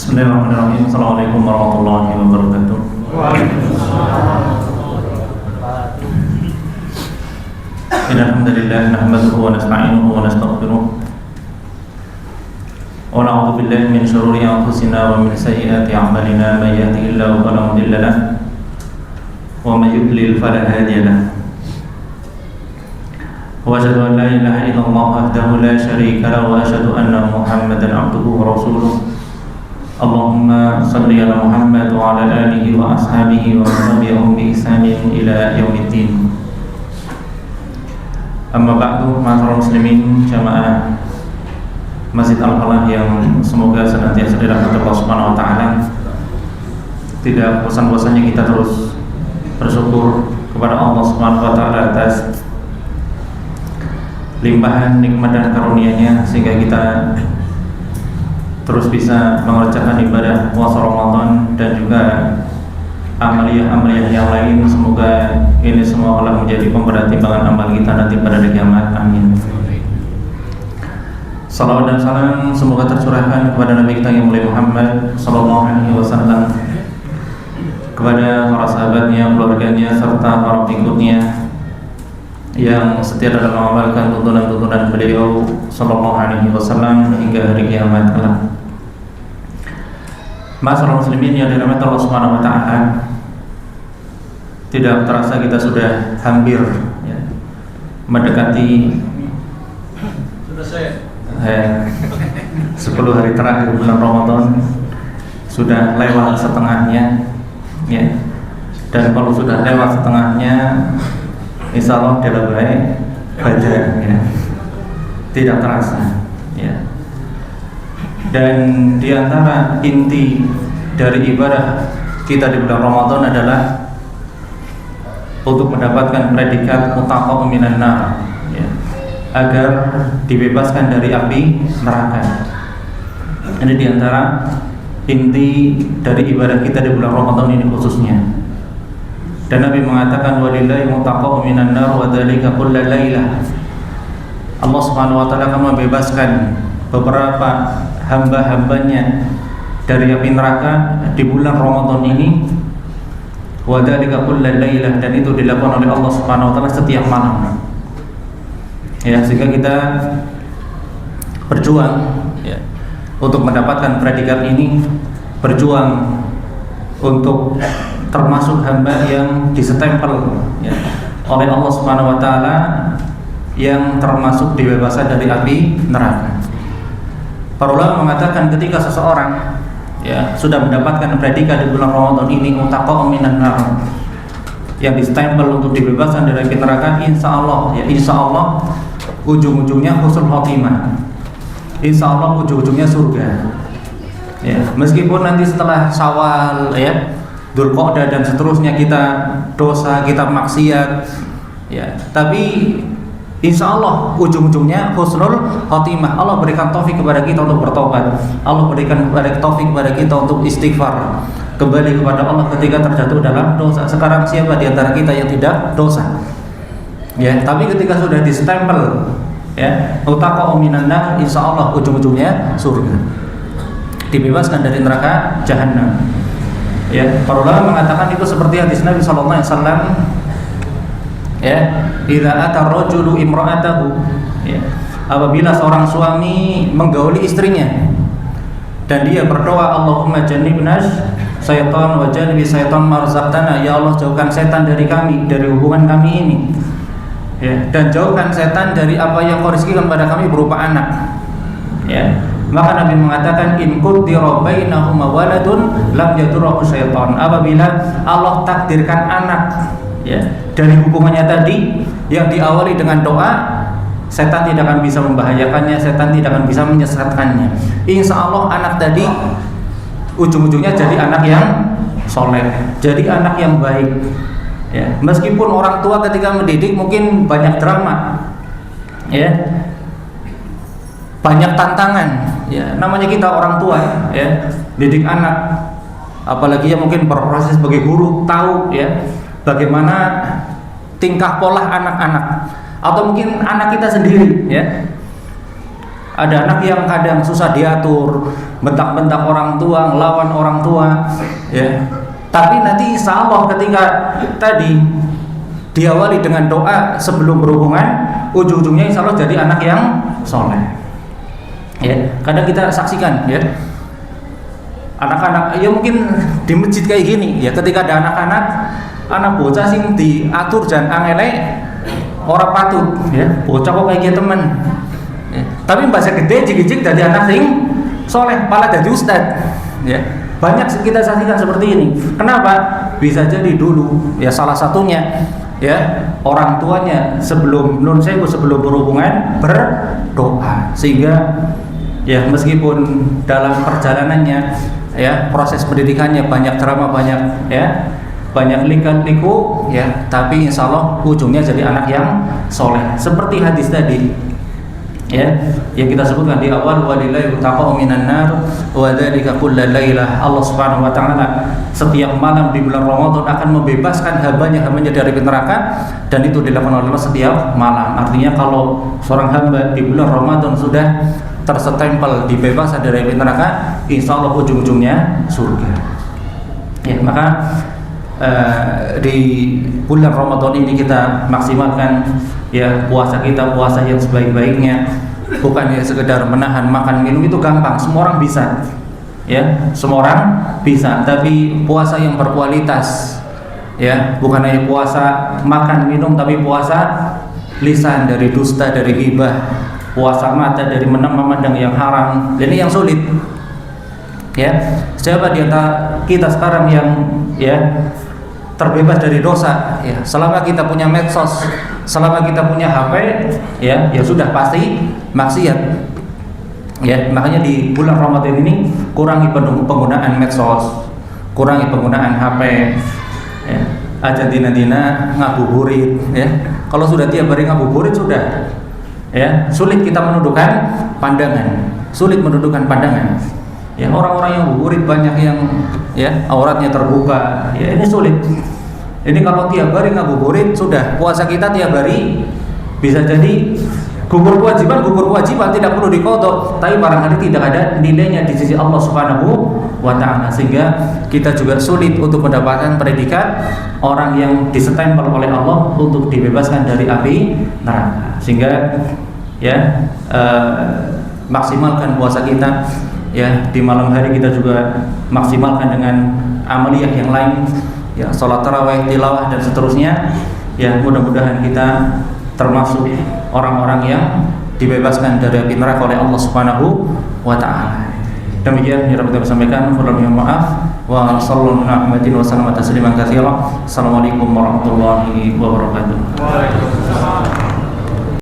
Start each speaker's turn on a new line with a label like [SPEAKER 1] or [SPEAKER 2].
[SPEAKER 1] Bismillahirrahmanirrahim. Assalamualaikum warahmatullahi wabarakatuh. Innal hamdalillah nahmaduhu wa nasta'inuhu wa nastaghfiruh. Wa na'udzu billahi min shururi anfusina wa min sayyiati a'malina. May yahdihillahu fala mudilla lahu wa may yudlil fala hadiya lahu. Wa asyhadu an la ilaha illallah wahdahu la syarika lahu wa asyhadu anna Muhammadan 'abduhu wa rasuluh. Allahumma salli ala Muhammad wa ala alihi wa ashabihi wa tabi'ahum bi ihsanin ila yaumiddin. Amma ba'du, ma'asyiral muslimin jamaah Masjid Al-Falah yang semoga senantiasa dirahmati Allah Subhanahu wa taala. Tidak bosan-bosannya kita terus bersyukur kepada Allah Subhanahu wa taala atas limpahan nikmat dan karunia-Nya sehingga kita terus bisa mengerjakan ibadah puasa Ramadan dan juga amaliyah-amaliyah yang lain. Semoga ini semua Allah menjadi pemberat timbangan amal kita nanti pada hari kiamat. Amin. Salawat dan salam semoga tercurahkan kepada Nabi kita yang mulia Muhammad sallallahu alaihi wasallam, kepada para sahabatnya, keluarganya serta para pengikutnya yang setia dalam mengamalkan tuntunan-tuntunan beliau sallallahu alaihi wasallam hingga hari kiamat kelak. Ma'asyiral muslimin yang dirahmati Allah Subhanahu wa taala, tidak terasa kita sudah hampir mendekati 10 hari terakhir bulan Ramadan. Sudah lewat setengahnya ya. Dan kalau sudah lewat setengahnya, insya Allah dalam baik baca ya. Tidak terasa ya. Dan diantara inti dari ibadah kita di bulan Ramadan adalah untuk mendapatkan predikat mutaqab minan nar ya, agar dibebaskan dari api neraka. Ini diantara inti dari ibadah kita di bulan Ramadan ini khususnya. Dan Nabi mengatakan walillahi mutaqab minan nar wa dzalika kullal lailah. Allah Subhanahu wa taala akan membebaskan beberapa hamba-hambanya dari api neraka di bulan Ramadan ini. Wa dzalika kullal lailah, dan itu dilakukan oleh Allah Subhanahu wa taala setiap malam. Ya, sehingga kita berjuang ya untuk mendapatkan predikat ini, berjuang untuk termasuk hamba yang disestempel ya, oleh Allah Subhanahu wa taala yang termasuk dibebaskan dari api neraka. Para ulama mengatakan ketika seseorang ya sudah mendapatkan predikat di bulan Ramadan ini mutaqab minan nar, yang distempel untuk dibebaskan dari api neraka, insya Allah ujung-ujungnya husnul khotimah. Insya Allah ujung-ujungnya surga. Ya, meskipun nanti setelah Syawal ya, Dzulqa'dah dan seterusnya kita dosa, kita maksiat ya, tapi insya Allah ujung-ujungnya husnul khotimah. Allah berikan taufik kepada kita untuk bertobat. Allah berikan taufik kepada kita untuk istighfar, kembali kepada Allah ketika terjatuh dalam dosa. Sekarang siapa di antara kita yang tidak dosa? Ya, tapi ketika sudah distempel ya, mutaqab minan nar, insya Allah ujung-ujungnya surga, dibebaskan dari neraka jahanam. Ya, para ulama mengatakan itu seperti hadis Nabi sallallahu alaihi wasallam ya, idza ata rajulu imra'atahu ya, apabila seorang suami menggauli istrinya dan dia berdoa, Allahumma jannibna syaitan wa jannibi syaitan ma razaqtana, ya Allah jauhkan setan dari kami, dari hubungan kami ini ya, dan jauhkan setan dari apa yang Kau rizkikan pada kami berupa anak ya. Maka Nabi mengatakan in qaddara bainahuma waladun lam yadurruhu syaitan, apabila Allah takdirkan anak ya dari hubungannya tadi yang diawali dengan doa, setan tidak akan bisa membahayakannya, setan tidak akan bisa menyesatkannya. Insya Allah anak tadi ujung-ujungnya jadi anak yang soleh, jadi anak yang baik ya. Meskipun orang tua ketika mendidik mungkin banyak drama ya, banyak tantangan ya, namanya kita orang tua ya, didik anak, apalagi yang mungkin berproses sebagai guru, tahu ya bagaimana tingkah pola anak-anak atau mungkin anak kita sendiri ya. Ada anak yang kadang susah diatur, bentak-bentak orang tua, ngelawan orang tua, ya. Tapi nanti insya Allah ketika tadi diawali dengan doa sebelum berhubungan, ujung-ujungnya insya Allah jadi anak yang soleh. Ya, kadang kita saksikan ya, anak-anak ya mungkin di masjid kayak gini ya, ketika ada anak bocah sing diatur dan angele orang patut ya, bocah kok kayak gitu temen ya. Tapi bahasa gede jik-jik dari anak sing soleh malah jadi ustad ya. Banyak kita saksikan seperti ini. Kenapa? Bisa jadi dulu ya salah satunya ya orang tuanya sebelum berhubungan berdoa, sehingga ya meskipun dalam perjalanannya ya proses pendidikannya banyak drama, banyak ya banyak liku ya, tapi insya Allah ujungnya jadi anak yang soleh seperti hadis tadi ya yang kita sebutkan di awal, walillahi taqwa minan nar wa dzalika kullal lailah. Allah Subhanahu wa taala setiap malam di bulan Ramadan akan membebaskan hambanya dari neraka, dan itu dilakukan oleh Allah setiap malam. Artinya kalau seorang hamba di bulan Ramadan sudah tersetempel dibebaskan dari neraka, insya Allah ujung-ujungnya surga ya. Maka di bulan Ramadan ini kita maksimalkan ya puasa kita, puasa yang sebaik-baiknya, bukan ya sekedar menahan makan minum, itu gampang, semua orang bisa ya, semua orang bisa, tapi puasa yang berkualitas ya, bukan hanya puasa makan minum, tapi puasa lisan dari dusta, dari ghibah, puasa mata dari memandang yang haram. Ini yang sulit ya. Siapa di antara kita sekarang yang ya terbebas dari dosa ya, selama kita punya medsos, selama kita punya HP ya, ya sudah pasti maksiat ya. Makanya di bulan Ramadan ini kurangi penggunaan medsos, kurangi penggunaan HP ya. Aja dina-dina ngabuburit ya. Kalau sudah tiap hari ngabuburit sudah ya, sulit kita menundukkan pandangan, sulit menundukkan pandangan ya. Orang-orang yang ngabuburit banyak yang ya auratnya terbuka ya, ini sulit. Ini kalau tiap hari ngabuburit, sudah puasa kita tiap hari bisa jadi gugur kewajiban tidak perlu diqadha, tapi barangkali tidak ada nilainya di sisi Allah Subhanahu wa taala, sehingga kita juga sulit untuk mendapatkan predikat orang yang disestempel oleh Allah untuk dibebaskan dari api neraka. Sehingga ya maksimalkan puasa kita ya, di malam hari kita juga maksimalkan dengan amaliyah yang lain ya, sholat tarawih, tilawah dan seterusnya ya. Mudah-mudahan kita termasuk orang-orang yang dibebaskan dari api neraka oleh Allah Subhanahu wa taala. Demikian yang dapat kami sampaikan, mohon maaf. Wa sallallahu alaihi wasallam tasliman katsira. Assalamualaikum warahmatullahi wabarakatuh. Waalaikumsalam.